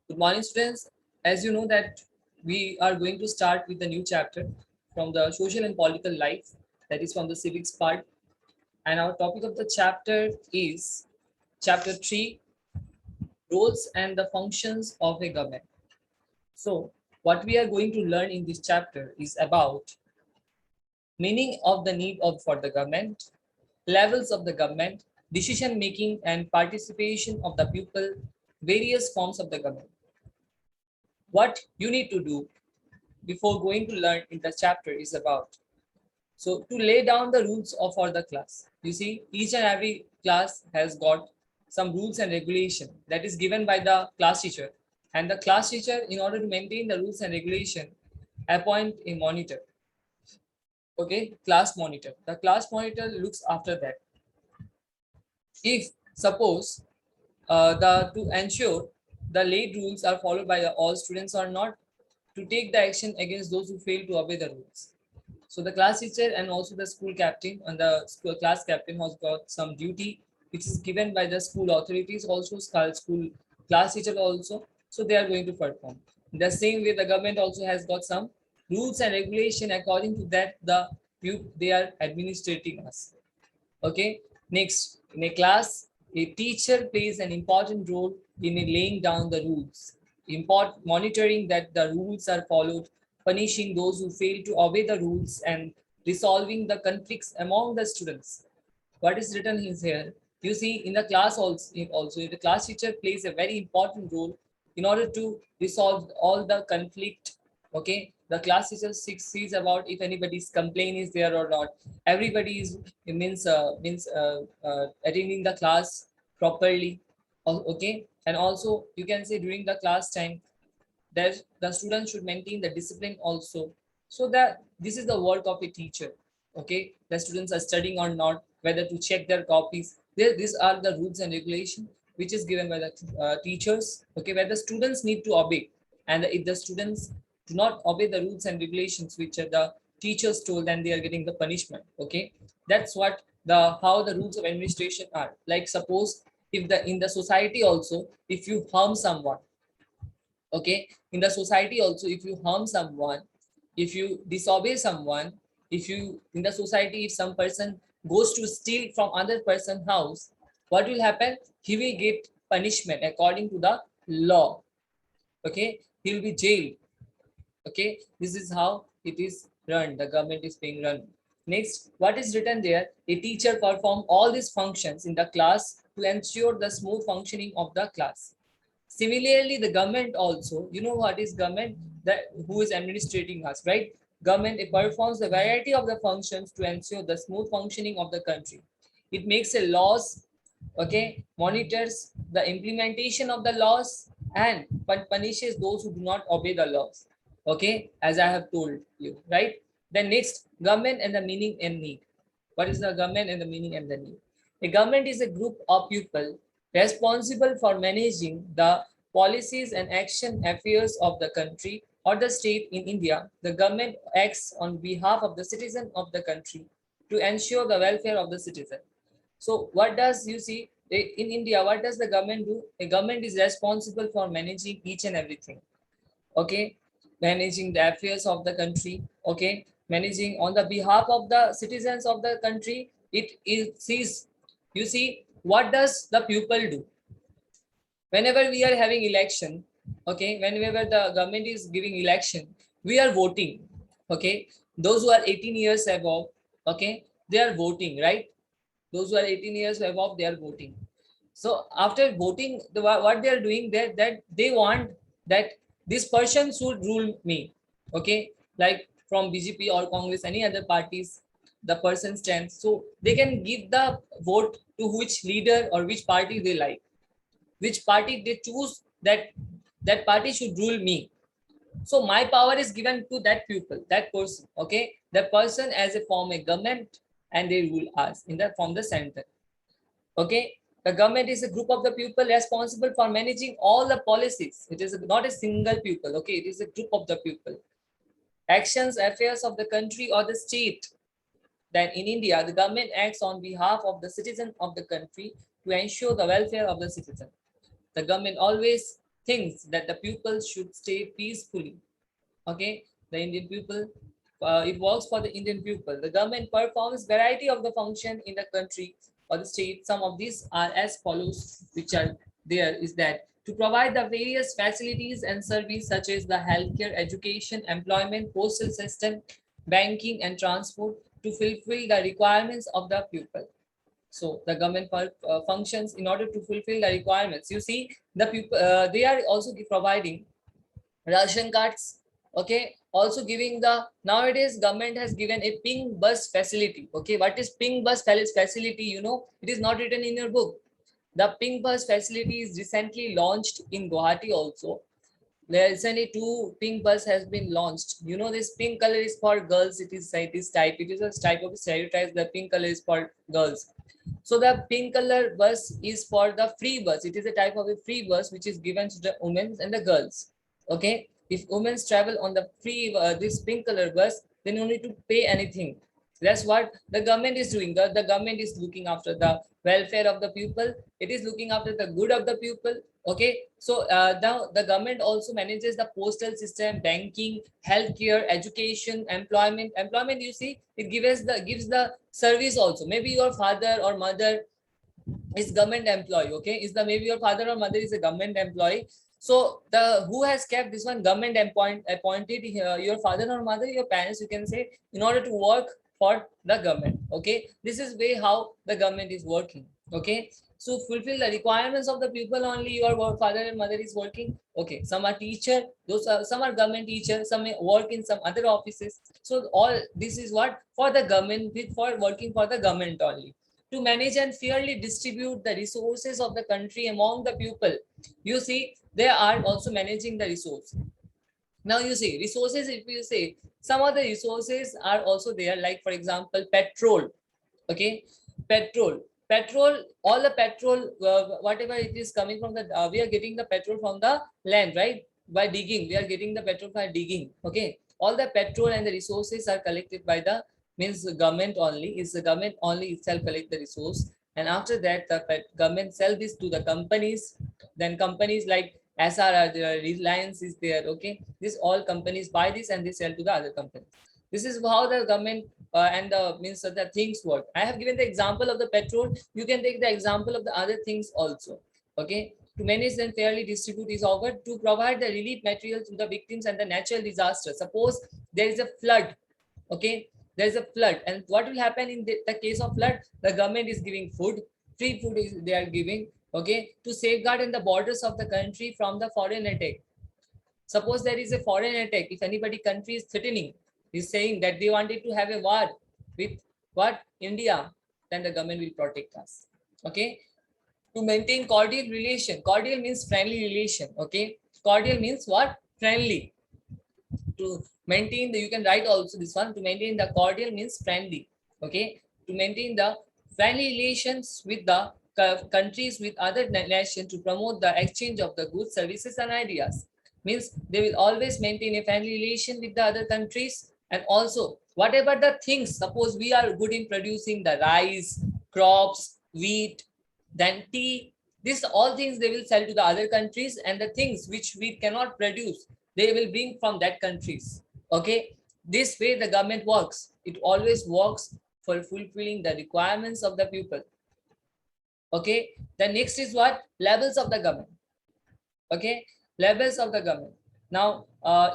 Good morning, students. As you know that we are going to start with a new chapter from the social and political life, that is from the civics part. And our topic of the chapter is Chapter 3, Roles and the Functions of a Government. So, what we are going to learn in this chapter is about meaning of the need of for the government, levels of the government, decision making and participation of the people, various forms of the government. What you need to do before going to learn in the chapter is about. So to lay down the rules of for the class, you see each and every class has got some rules and regulation that is given by the class teacher, and the class teacher, in order to maintain the rules and regulation, appoint a monitor. Okay, class monitor. The class monitor looks after that. If suppose the to ensure the laid rules are followed by all students or not, to take the action against those who fail to obey the rules. So the class teacher and also the school captain and the school class captain has got some duty which is given by the school authorities, also school class teacher also. So they are going to perform. In the same way, the government also has got some rules and regulation according to that they are administrating us. Okay. Next, in a class, a teacher plays an important role in laying down the rules, monitoring that the rules are followed, punishing those who fail to obey the rules, and resolving the conflicts among the students. What is written is here. You see, in the class also the class teacher plays a very important role in order to resolve all the conflict. Okay, the class teacher sees about if anybody's complaint is there or not. Everybody is attending the class properly. Okay, and also you can say during the class time that the students should maintain the discipline also, so that this is the work of a teacher. Okay, the students are studying or not, whether to check their copies there. These are the rules and regulation which is given by the teachers. Okay, where the students need to obey, and if the students do not obey the rules and regulations which are the teachers told, then they are getting the punishment. Okay, that's what the how the rules of administration are. Like suppose if the in the society also, if you harm someone, okay, in the society also, if you harm someone, if you disobey someone, if you in the society, if some person goes to steal from other person's house, what will happen? He will get punishment according to the law. Okay, he will be jailed. Okay, this is how it is run, the government is being run. Next, what is written there? A teacher perform all these functions in the class to ensure the smooth functioning of the class. Similarly, the government also, you know what is government? That who is administrating us, right? Government, it performs a variety of the functions to ensure the smooth functioning of the country. It makes a laws, okay, monitors the implementation of the laws, and punishes those who do not obey the laws. Okay, as I have told you, right? Then next, government and the meaning and need. What is the government and the meaning and the need? A government is a group of people responsible for managing the policies and action affairs of the country or the state. In India, the government acts on behalf of the citizen of the country to ensure the welfare of the citizen. So what does you see in India, what does the government do? The government is responsible for managing each and everything. Okay, managing the affairs of the country. Okay, managing on the behalf of the citizens of the country. It is sees, you see, what does the people do whenever we are having election? Okay, whenever the government is giving election, we are voting. Okay, those who are 18 years above, okay, they are voting, right? Those who are 18 years above, they are voting. So after voting, what they are doing, that they want that this person should rule me. Okay, like from BJP or Congress, any other parties, the person stands, so they can give the vote to which leader or which party they like, which party they choose, that party should rule me. So my power is given to that people, that person. Okay, the person as a form a government, and they rule us in the from the center. Okay, the government is a group of the people responsible for managing all the policies. It is not a single people. Okay, it is a group of the people, actions, affairs of the country or the state. Then in India, the government acts on behalf of the citizen of the country to ensure the welfare of the citizen. The government always thinks that the pupils should stay peacefully. Okay, the Indian people, it works for the Indian people. The government performs variety of the function in the country or the state. Some of these are as follows, which are there is that to provide the various facilities and service such as the healthcare, education, employment, postal system, banking and transport to fulfill the requirements of the people. So the government functions in order to fulfill the requirements. You see, the people, they are also providing ration cards. Okay, also giving the, nowadays government has given a pink bus facility. Okay, what is pink bus facility? You know, it is not written in your book. The pink bus facility is recently launched in Guwahati also. There recently two pink bus has been launched. You know, this pink color is for girls. It is type, it is a type of stereotype. The pink color is for girls. So the pink color bus is for the free bus. It is a type of a free bus which is given to the women and the girls. Okay, if women travel on the free this pink color bus, then you need to pay anything. That's what the government is doing. The government is looking after the welfare of the people. It is looking after the good of the people. Okay, so now the government also manages the postal system, banking, healthcare, education, employment. You see, it gives the service also. Maybe your father or mother is government employee. Okay, is the maybe your father or mother is a government employee. So the who has kept this one government appointed your father or mother, your parents, you can say, in order to work for the government. Okay, this is way how the government is working. Okay, so fulfill the requirements of the people only your father and mother is working. Okay, some are teacher, those are some are government teachers, some may work in some other offices. So all this is what for the government, for working for the government only, to manage and fairly distribute the resources of the country among the people. You see, they are also managing the resource. Now you see, resources, if you say, some of the resources are also there, like for example, petrol. Okay, petrol, all the petrol, whatever it is coming from the, we are getting the petrol from the land, right? By digging, we are getting the petrol by digging. Okay, all the petrol and the resources are collected by the, means the government only, is the government only itself collect the resource, and after that the government sell this to the companies. Then companies like SRR, Reliance is there. Okay, this all companies buy this and they sell to the other companies. This is how the government and the means of the things work. I have given the example of the petrol. You can take the example of the other things also. Okay, to manage and fairly distribute is offered to provide the relief material to the victims and the natural disaster. Suppose there is a flood. Okay, there is a flood, and what will happen in the case of flood? The government is giving food, free food is they are giving. Okay, to safeguard in the borders of the country from the foreign attack. Suppose there is a foreign attack, if anybody country is threatening, is saying that they wanted to have a war with what India, then the government will protect us. Okay, to maintain cordial relation. Cordial means friendly relation. Okay, cordial means what? Friendly. To maintain the, you can write also this one, to maintain the cordial means friendly. Okay, to maintain the friendly relations with the countries with other nations, to promote the exchange of the goods, services and ideas, means they will always maintain a friendly relation with the other countries. And also whatever the things, suppose we are good in producing the rice, crops, wheat, then tea, this all things they will sell to the other countries, and the things which we cannot produce, they will bring from that countries. Okay, this way the government works. It always works for fulfilling the requirements of the people. Okay, the next is what? Levels of the government. Okay, levels of the government. Now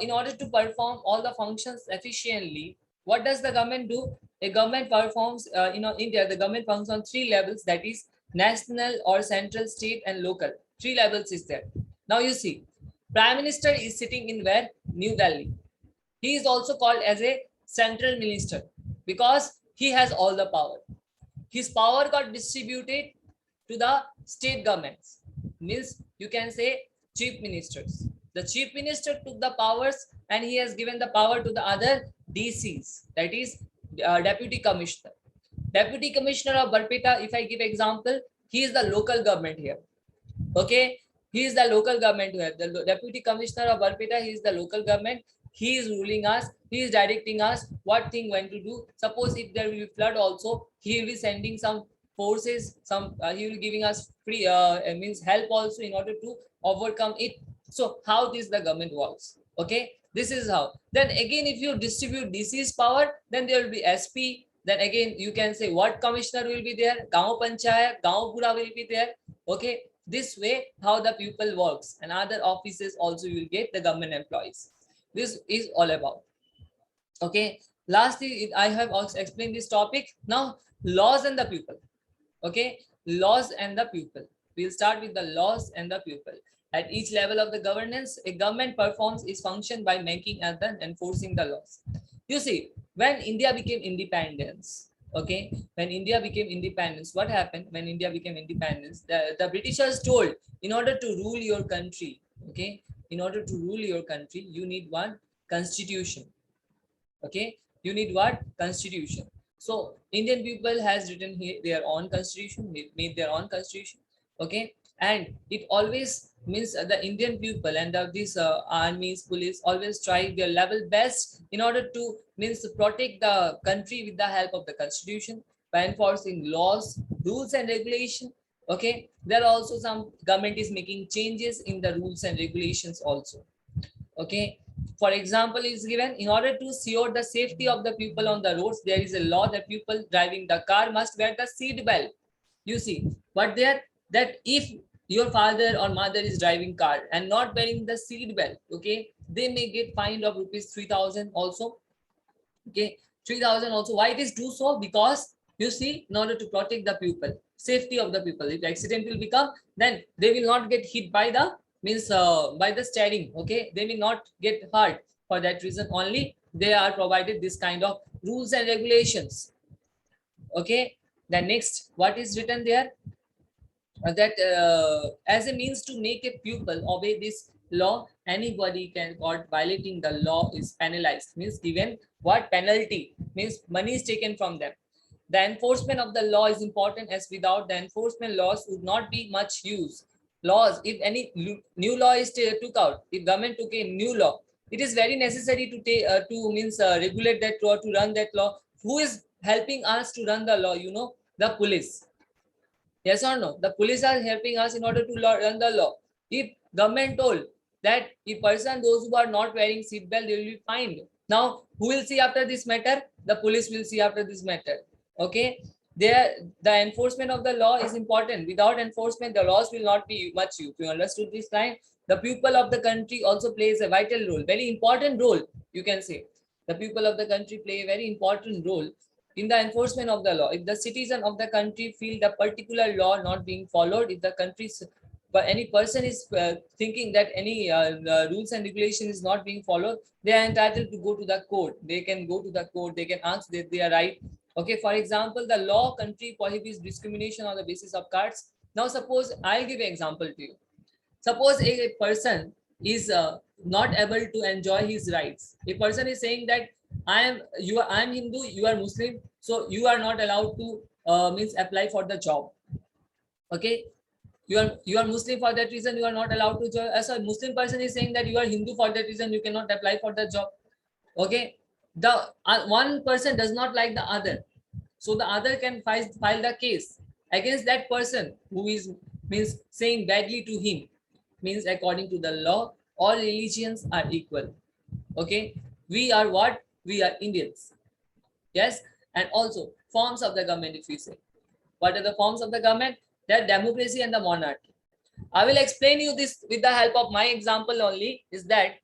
in order to perform all the functions efficiently, what does the government do? A government performs India, the government functions on three levels, that is national or central, state and local. Three levels is there. Now you see, prime minister is sitting in where? New Delhi. He is also called as a central minister because he has all the power. His power got distributed to the state governments, means you can say chief ministers. The chief minister took the powers and he has given the power to the other DCs, that is deputy commissioner. Deputy commissioner of Barpeta, if I give example, he is the local government here. Okay, he is the local government here. The deputy commissioner of Barpeta, he is the local government. He is ruling us, he is directing us what thing when to do. Suppose if there will be flood also, he will be sending some forces, some he will giving us free means help also in order to overcome it. So how this the government works? Okay, this is how. Then again, if you distribute DC's power, then there will be SP. Then again, you can say what commissioner will be there, Gaon Panchayat, Gaon Pura will be there. Okay, this way how the people works, and other offices also you will get the government employees. This is all about. Okay, lastly, I have also explained this topic. Now, laws and the people. Okay, laws and the people. We'll start with the laws and the people. At each level of the governance, a government performs its function by making and then enforcing the laws. You see, when India became independence, okay, when India became independence, what happened when India became independence? The Britishers told, in order to rule your country, okay, in order to rule your country, you need one constitution. Okay, you need what? Constitution. So Indian people has written here their own constitution, made their own constitution. Okay, and it always means the Indian people and these armies, police always try their level best in order to means to protect the country with the help of the constitution by enforcing laws, rules and regulation. Okay, there are also some government is making changes in the rules and regulations also. Okay, for example is given, in order to secure the safety of the people on the roads, there is a law that people driving the car must wear the seat belt. You see, but there, that if your father or mother is driving car and not wearing the seat belt, okay, they may get fined of rupees 3,000 also. Okay, 3,000 also. Why it is do so? Because you see, in order to protect the people, safety of the people, if accident will become, then they will not get hit by the means by the steering. Okay, they will not get hurt. For that reason only they are provided this kind of rules and regulations. Okay, then next, what is written there? That as a means to make a pupil obey this law, anybody can caught violating the law is penalized, means given what penalty, means money is taken from them. The enforcement of the law is important, as without the enforcement, laws would not be much use. Laws, if any new law is took out, if government took a new law, it is very necessary to take to means regulate that law, to run that law. Who is helping us to run the law? You know, the police. Yes or no? The police are helping us in order to run the law. If government told that if person, those who are not wearing seat belt, they will be fined. Now, who will see after this matter? The police will see after this matter. Okay. There, the enforcement of the law is important. Without enforcement, the laws will not be much used. You understood this line? The people of the country also plays a vital role, very important role. You can say the people of the country play a very important role in the enforcement of the law. If the citizen of the country feel the particular law not being followed, if the country's but any person is thinking that any rules and regulation is not being followed, they are entitled to go to the court. They can go to the court. They can ask that they are right. Okay, for example, the law country prohibits discrimination on the basis of castes. Now, suppose I'll give an example to you. Suppose a person is not able to enjoy his rights. A person is saying that I am Hindu, you are Muslim, so you are not allowed to means apply for the job. Okay, you are Muslim, for that reason you are not allowed to join. As a Muslim person is saying that you are Hindu, for that reason you cannot apply for the job. Okay, the one person does not like the other, so the other can file the case against that person who is means saying badly to him. Means according to the law, all religions are equal. Okay, we are what? We are Indians. Yes, and also forms of the government, if you say, what are the forms of the government? That democracy and the monarchy. I will explain you this with the help of my example only. Is that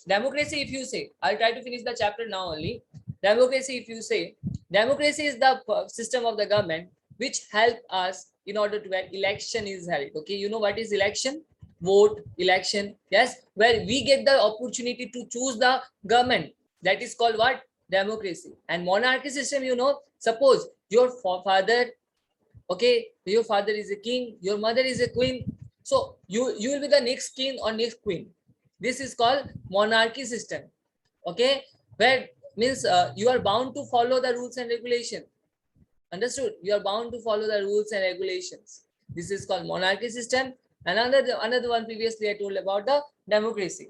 democracy, if you say, I'll try to finish the chapter now only. Democracy, if you say, democracy is the system of the government which help us in order to where election is held. Okay, you know what is election? Vote, election. Yes, where we get the opportunity to choose the government. That is called what? Democracy. And monarchy system, you know, suppose your father, okay, your father is a king, your mother is a queen, so you will be the next king or next queen. This is called monarchy system. Okay, where means you are bound to follow the rules and regulation. Understood? You are bound to follow the rules and regulations. This is called monarchy system. Another one previously I told about the democracy.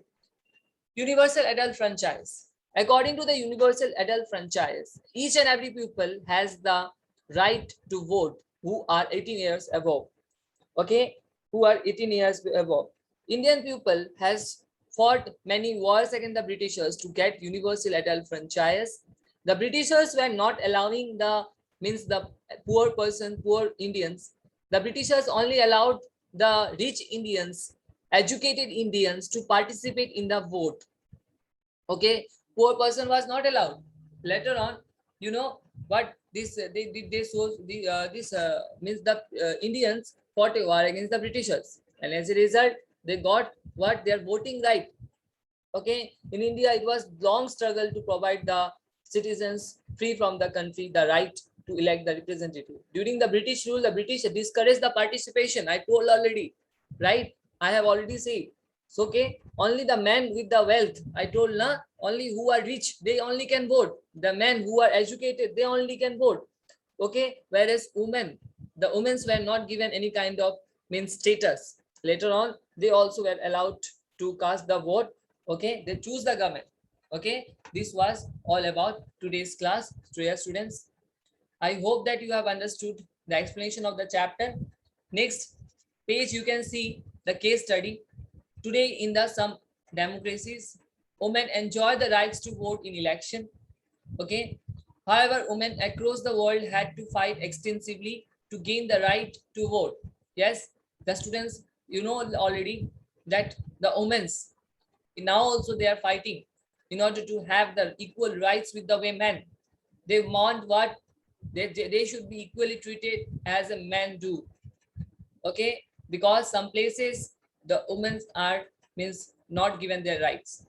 Universal adult franchise. According to the universal adult franchise, each and every pupil has the right to vote who are 18 years above. Okay, who are 18 years above. Indian people has fought many wars against the Britishers to get universal adult franchise. The Britishers were not allowing the means the poor person, poor Indians. The Britishers only allowed the rich Indians, educated Indians to participate in the vote. Okay, poor person was not allowed. Later on, you know what this they so this means the Indians fought a war against the Britishers, and as a result, they got what their voting right. Okay, in India, it was long struggle to provide the citizens free from the country the right to elect the representative. During the British rule, the British discouraged the participation. I told already, right? I have already said. So, okay, only the men with the wealth. I told na, only who are rich, they only can vote. The men who are educated, they only can vote. Okay, whereas women, the women were not given any kind of means status. Later on, they also were allowed to cast the vote. Okay, they choose the government. Okay, this was all about today's class. Dear students, I hope that you have understood the explanation of the chapter. Next page, you can see the case study. Today, in the some democracies, women enjoy the rights to vote in election. Okay, however, women across the world had to fight extensively to gain the right to vote. Yes, the students, you know already that the women's now also they are fighting in order to have the equal rights with the women. They want what they should be equally treated as a man do. Okay, because some places the women are means not given their rights.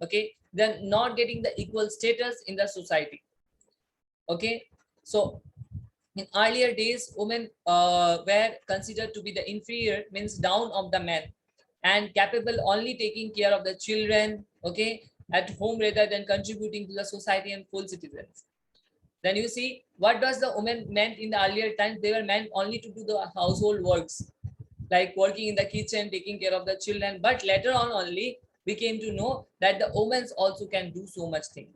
Okay, they're not getting the equal status in the society. Okay, so in earlier days women were considered to be the inferior, means down of the men, and capable only taking care of the children, okay, at home rather than contributing to the society and full citizens. Then you see what does the women meant in the earlier times. They were meant only to do the household works, like working in the kitchen, taking care of the children. But later on only we came to know that the women also can do so much thing.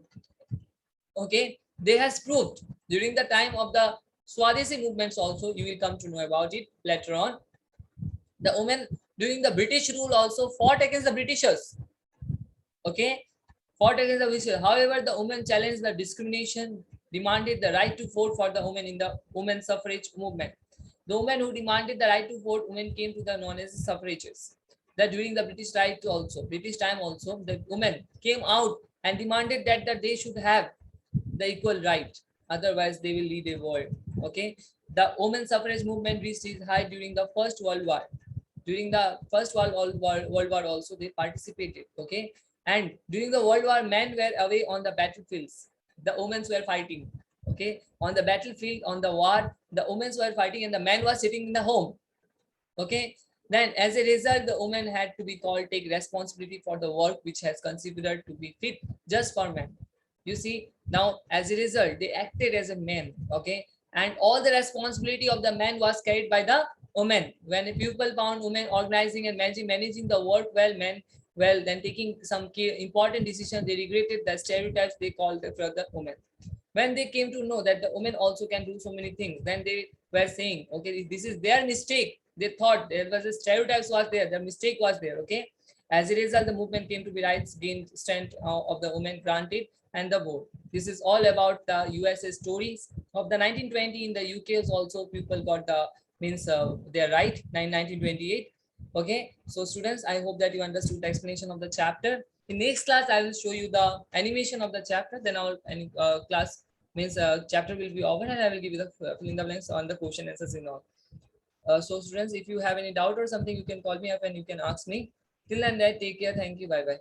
Okay, they has proved during the time of the Swadeshi movements also. You will come to know about it later on. The women during the British rule also fought against the Britishers. Okay, fought against the Britishers. However, the women challenged the discrimination, demanded the right to vote for the women in the women suffrage movement. The women who demanded the right to vote, women came to the known as suffrages. That during the British right also, British time also, the women came out and demanded that they should have the equal right. Otherwise, they will lead a war. Okay. The women suffrage movement reached its height during the First World War. During the First World War also, they participated. Okay. And during the World War, men were away on the battlefields. The women were fighting. Okay. On the battlefield, on the war, the women were fighting and the men were sitting in the home. Okay. Then as a result, the woman had to be called take responsibility for the work which has considered to be fit just for men. You see, now as a result, they acted as a man. Okay. And all the responsibility of the man was carried by the woman. When people found women organizing and managing the work well, men well, then taking some key important decisions, they regretted the stereotypes they called for the woman. When they came to know that the women also can do so many things, then they were saying, okay, this is their mistake. They thought there was a stereotypes was there, the mistake was there. Okay, as a result, the movement came to be rights gained strength of the women granted and the vote. This is all about the USA stories of the 1920. In the UK also people got the means their right 1928. Okay, so students, I hope that you understood the explanation of the chapter. In next class, I will show you the animation of the chapter. Then our class means chapter will be over, and I will give you the filling the blanks on the question answers in all. So students, if you have any doubt or something, you can call me up and you can ask me. Till then, that take care. Thank you. Bye bye.